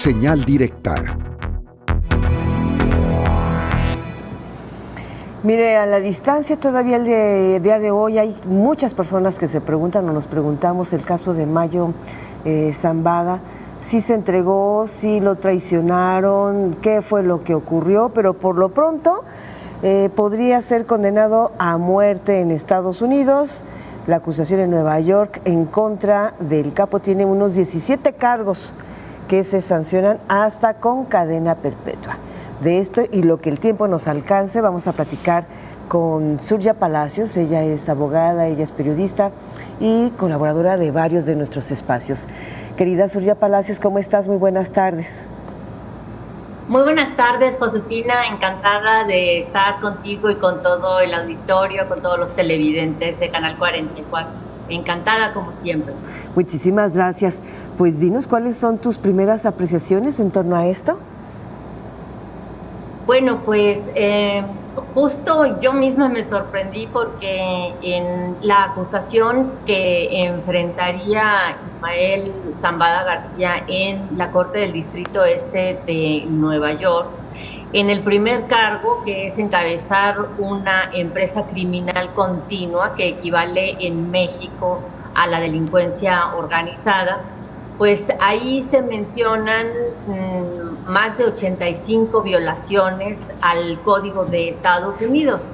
Señal directa. Mire, a la distancia todavía el día de hoy hay muchas personas que se preguntan o nos preguntamos el caso de Mayo Zambada. Sí se entregó, sí lo traicionaron, qué fue lo que ocurrió, pero por lo pronto podría ser condenado a muerte en Estados Unidos. La acusación en Nueva York en contra del capo tiene unos 17 cargos que se sancionan hasta con cadena perpetua. De esto y lo que el tiempo nos alcance, vamos a platicar con Surya Palacios. Ella es abogada, ella es periodista y colaboradora de varios de nuestros espacios. Querida Surya Palacios, ¿cómo estás? Muy buenas tardes. Muy buenas tardes, Josefina. Encantada de estar contigo y con todo el auditorio, con todos los televidentes de Canal 44. Encantada como siempre. Muchísimas gracias. Pues dinos cuáles son tus primeras apreciaciones en torno a esto. Bueno, pues justo yo misma me sorprendí porque en la acusación que enfrentaría Ismael Zambada García en la Corte del Distrito Este de Nueva York, en el primer cargo, que es encabezar una empresa criminal continua que equivale en México a la delincuencia organizada, pues ahí se mencionan más de 85 violaciones al Código de Estados Unidos.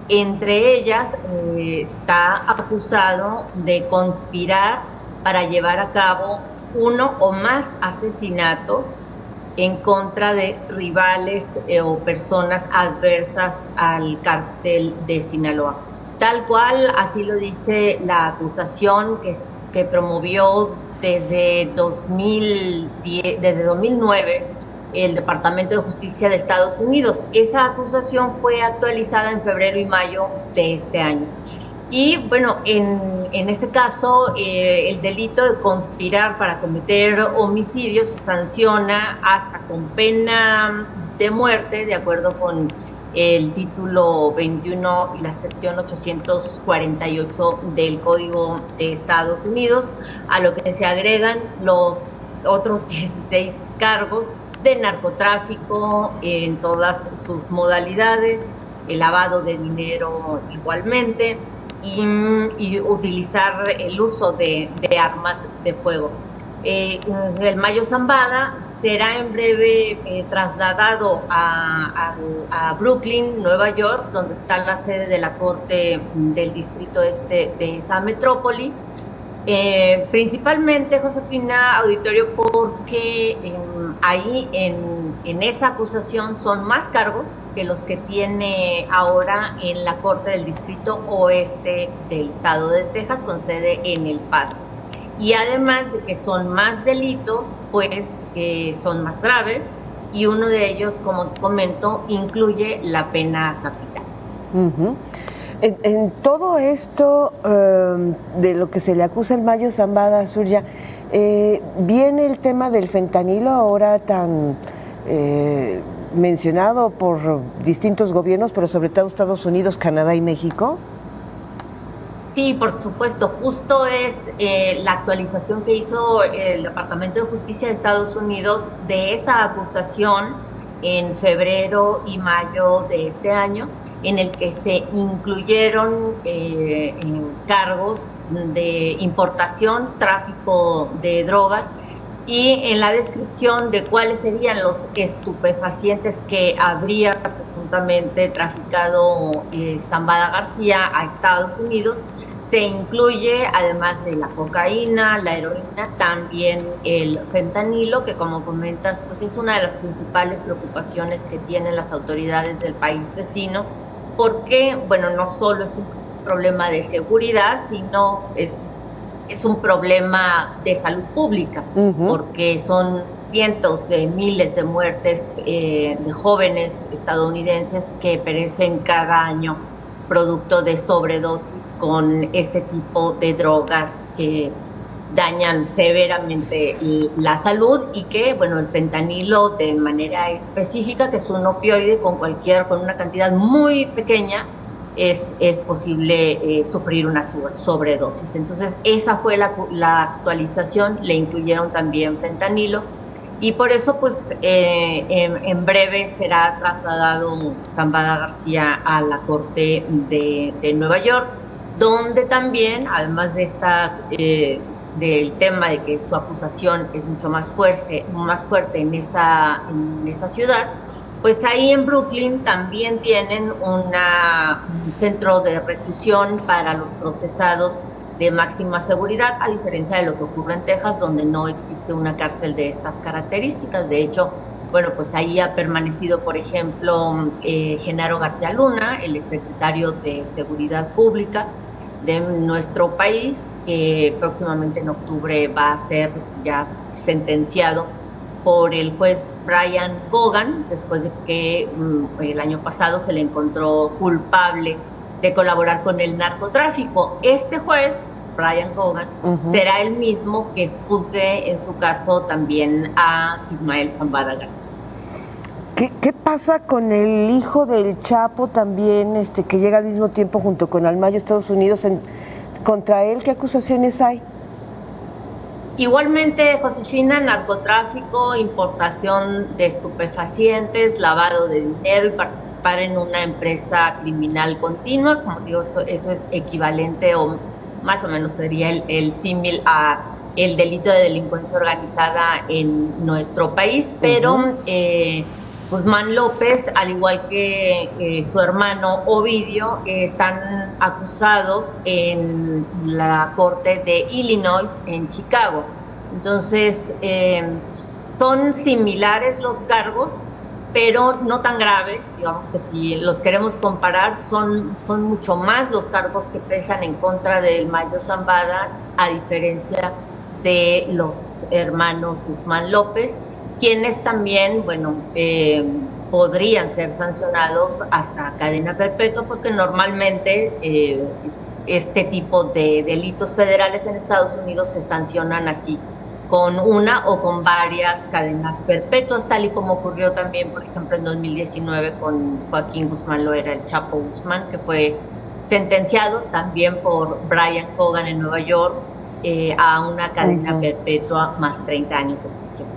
Entre ellas está acusado de conspirar para llevar a cabo uno o más asesinatos en contra de rivales o personas adversas al cártel de Sinaloa. Tal cual, así lo dice la acusación que promovió desde 2009 el Departamento de Justicia de Estados Unidos. Esa acusación fue actualizada en febrero y mayo de este año. Y bueno, en este caso, el delito de conspirar para cometer homicidio se sanciona hasta con pena de muerte, de acuerdo con el título 21 y la sección 848 del Código de Estados Unidos, a lo que se agregan los otros 16 cargos de narcotráfico en todas sus modalidades, el lavado de dinero igualmente, y utilizar el uso de armas de fuego. El Mayo Zambada será en breve trasladado a Brooklyn, Nueva York, donde está la sede de la Corte del Distrito Este de esa metrópoli. Principalmente, Josefina, auditorio, porque ahí en esa acusación son más cargos que los que tiene ahora en la Corte del Distrito Oeste del Estado de Texas, con sede en El Paso. Y además de que son más delitos, pues son más graves, y uno de ellos, como comento, incluye la pena capital. Uh-huh. En todo esto de lo que se le acusa el Mayo Zambada, Surya, viene el tema del fentanilo, ahora tan mencionado por distintos gobiernos, pero sobre todo Estados Unidos, Canadá y México. Sí, por supuesto. Justo es la actualización que hizo el Departamento de Justicia de Estados Unidos de esa acusación en febrero y mayo de este año, en el que se incluyeron cargos de importación, tráfico de drogas, y en la descripción de cuáles serían los estupefacientes que habría presuntamente traficado Zambada García a Estados Unidos, se incluye, además de la cocaína, la heroína, también el fentanilo, que, como comentas, pues es una de las principales preocupaciones que tienen las autoridades del país vecino, porque, bueno, no solo es un problema de seguridad, sino es un problema de salud pública, porque son cientos de miles de muertes de jóvenes estadounidenses que perecen cada año producto de sobredosis con este tipo de drogas que dañan severamente la salud, y que, bueno, el fentanilo de manera específica, que es un opioide con una cantidad muy pequeña, es posible sufrir una sobredosis. Entonces, esa fue la actualización, le incluyeron también fentanilo, y por eso pues en breve será trasladado Zambada García a la Corte de Nueva York, donde también, además de del tema de que su acusación es mucho más fuerte en esa ciudad, pues ahí en Brooklyn también tienen un centro de reclusión para los procesados de máxima seguridad, a diferencia de lo que ocurre en Texas, donde no existe una cárcel de estas características. De hecho, bueno, pues ahí ha permanecido, por ejemplo, Genaro García Luna, el exsecretario de Seguridad Pública de nuestro país, que próximamente en octubre va a ser ya sentenciado por el juez Brian Cogan, después de que el año pasado se le encontró culpable de colaborar con el narcotráfico. Este juez, Brian Cogan, será el mismo que juzgue en su caso también a Ismael Zambada García. ¿Qué pasa con el hijo del Chapo también, que llega al mismo tiempo junto con Almayo, Estados Unidos, contra él? ¿Qué acusaciones hay? Igualmente, Josefina, narcotráfico, importación de estupefacientes, lavado de dinero y participar en una empresa criminal continua. Como digo, eso es equivalente o más o menos sería el símil a el delito de delincuencia organizada en nuestro país, pero Guzmán López, al igual que su hermano Ovidio, están acusados en la corte de Illinois, en Chicago. Entonces, son similares los cargos, pero no tan graves. Digamos que si los queremos comparar, son mucho más los cargos que pesan en contra del Mayo Zambada, a diferencia de los hermanos Guzmán López, quienes también, bueno, podrían ser sancionados hasta cadena perpetua, porque normalmente este tipo de delitos federales en Estados Unidos se sancionan así, con una o con varias cadenas perpetuas, tal y como ocurrió también, por ejemplo, en 2019 con Joaquín Guzmán Loera, el Chapo Guzmán, que fue sentenciado también por Brian Cogan en Nueva York a una cadena perpetua más 30 años de prisión.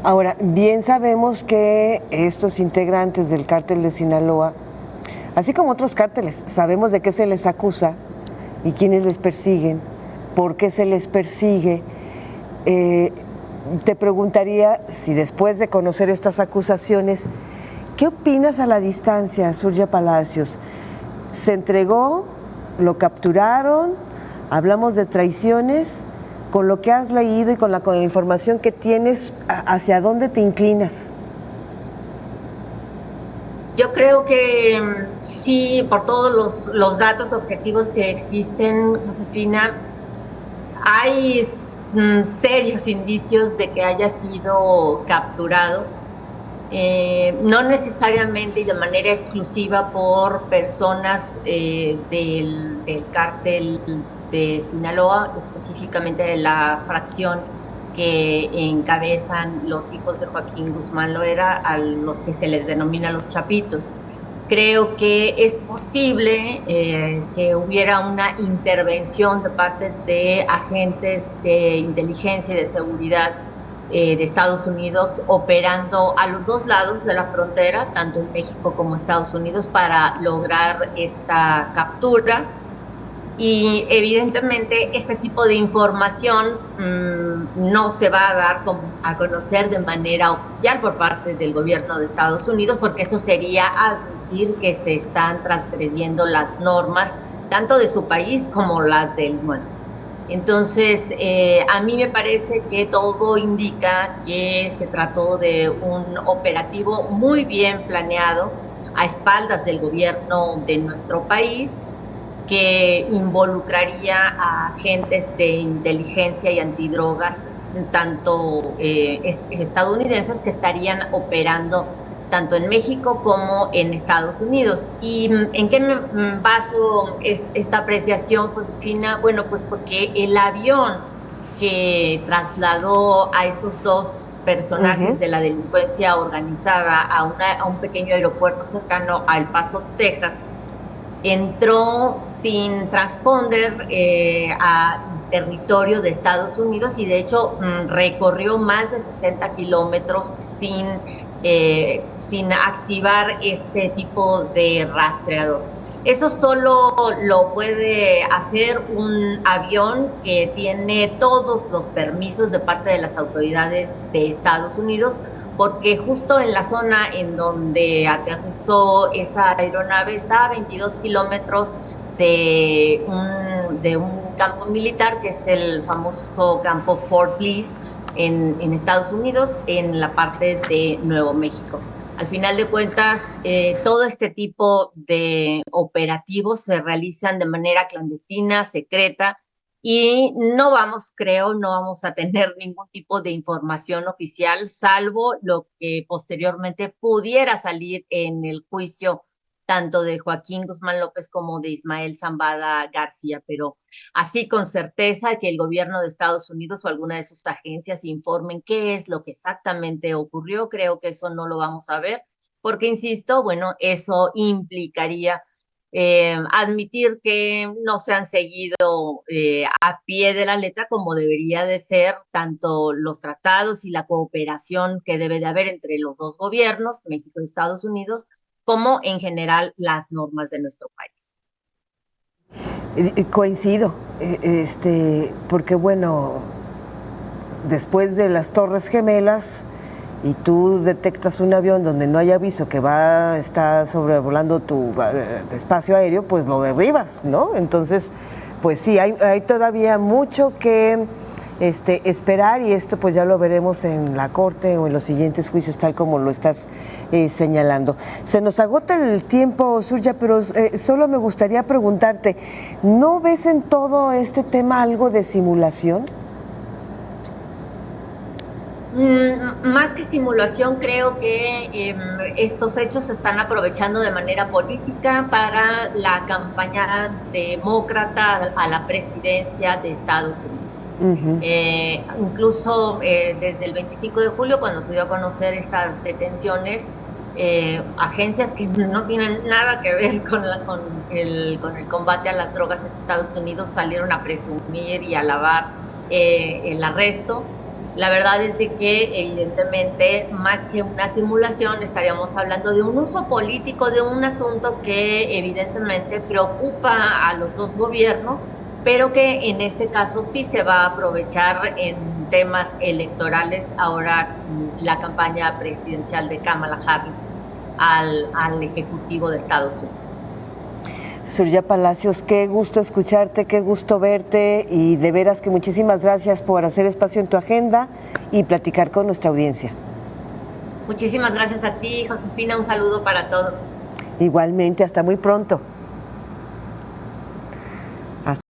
Ahora, bien sabemos que estos integrantes del cártel de Sinaloa, así como otros cárteles, sabemos de qué se les acusa y quiénes les persiguen, por qué se les persigue. Te preguntaría si después de conocer estas acusaciones, ¿qué opinas a la distancia, Surya Palacios? ¿Se entregó? ¿Lo capturaron? ¿Hablamos de traiciones? Con lo que has leído y con la información que tienes, ¿hacia dónde te inclinas? Yo creo que sí, por todos los datos objetivos que existen, Josefina, hay serios indicios de que haya sido capturado, no necesariamente y de manera exclusiva por personas del cártel de Sinaloa, específicamente de la fracción que encabezan los hijos de Joaquín Guzmán Loera, a los que se les denomina los Chapitos. Creo que es posible que hubiera una intervención de parte de agentes de inteligencia y de seguridad de Estados Unidos operando a los dos lados de la frontera, tanto en México como Estados Unidos, para lograr esta captura. Y evidentemente este tipo de información no se va a dar a conocer de manera oficial por parte del gobierno de Estados Unidos, porque eso sería admitir que se están transgrediendo las normas tanto de su país como las del nuestro. Entonces, a mí me parece que todo indica que se trató de un operativo muy bien planeado a espaldas del gobierno de nuestro país, que involucraría a agentes de inteligencia y antidrogas, tanto estadounidenses, que estarían operando tanto en México como en Estados Unidos. ¿Y en qué me baso esta apreciación, Josefina? Bueno, pues porque el avión que trasladó a estos dos personajes de la delincuencia organizada a un pequeño aeropuerto cercano a El Paso, Texas, entró sin transponder territorio de Estados Unidos y de hecho recorrió más de 60 kilómetros sin activar este tipo de rastreador. Eso solo lo puede hacer un avión que tiene todos los permisos de parte de las autoridades de Estados Unidos, porque justo en la zona en donde aterrizó esa aeronave está a 22 kilómetros de un campo militar, que es el famoso campo Fort Bliss en Estados Unidos, en la parte de Nuevo México. Al final de cuentas, todo este tipo de operativos se realizan de manera clandestina, secreta, y no vamos a tener ningún tipo de información oficial, salvo lo que posteriormente pudiera salir en el juicio tanto de Joaquín Guzmán López como de Ismael Zambada García, pero así con certeza que el gobierno de Estados Unidos o alguna de sus agencias informen qué es lo que exactamente ocurrió, creo que eso no lo vamos a ver, porque insisto, bueno, eso implicaría admitir que no se han seguido a pie de la letra como debería de ser tanto los tratados y la cooperación que debe de haber entre los dos gobiernos, México y Estados Unidos, como en general las normas de nuestro país. Coincido, porque bueno, después de las Torres Gemelas y tú detectas un avión donde no hay aviso que está sobrevolando tu espacio aéreo, pues lo derribas, ¿no? Entonces, pues sí, hay todavía mucho que esperar, y esto pues ya lo veremos en la corte o en los siguientes juicios, tal como lo estás señalando. Se nos agota el tiempo, Surya, pero solo me gustaría preguntarte, ¿no ves en todo este tema algo de simulación? Más que simulación, creo que estos hechos se están aprovechando de manera política para la campaña demócrata a la presidencia de Estados Unidos. Incluso desde el 25 de julio, cuando se dio a conocer estas detenciones, agencias que no tienen nada que ver con el combate a las drogas en Estados Unidos salieron a presumir y alabar el arresto. La verdad es de que evidentemente más que una simulación estaríamos hablando de un uso político de un asunto que evidentemente preocupa a los dos gobiernos, pero que en este caso sí se va a aprovechar en temas electorales ahora la campaña presidencial de Kamala Harris al Ejecutivo de Estados Unidos. Surya Palacios, qué gusto escucharte, qué gusto verte, y de veras que muchísimas gracias por hacer espacio en tu agenda y platicar con nuestra audiencia. Muchísimas gracias a ti, Josefina, un saludo para todos. Igualmente, hasta muy pronto.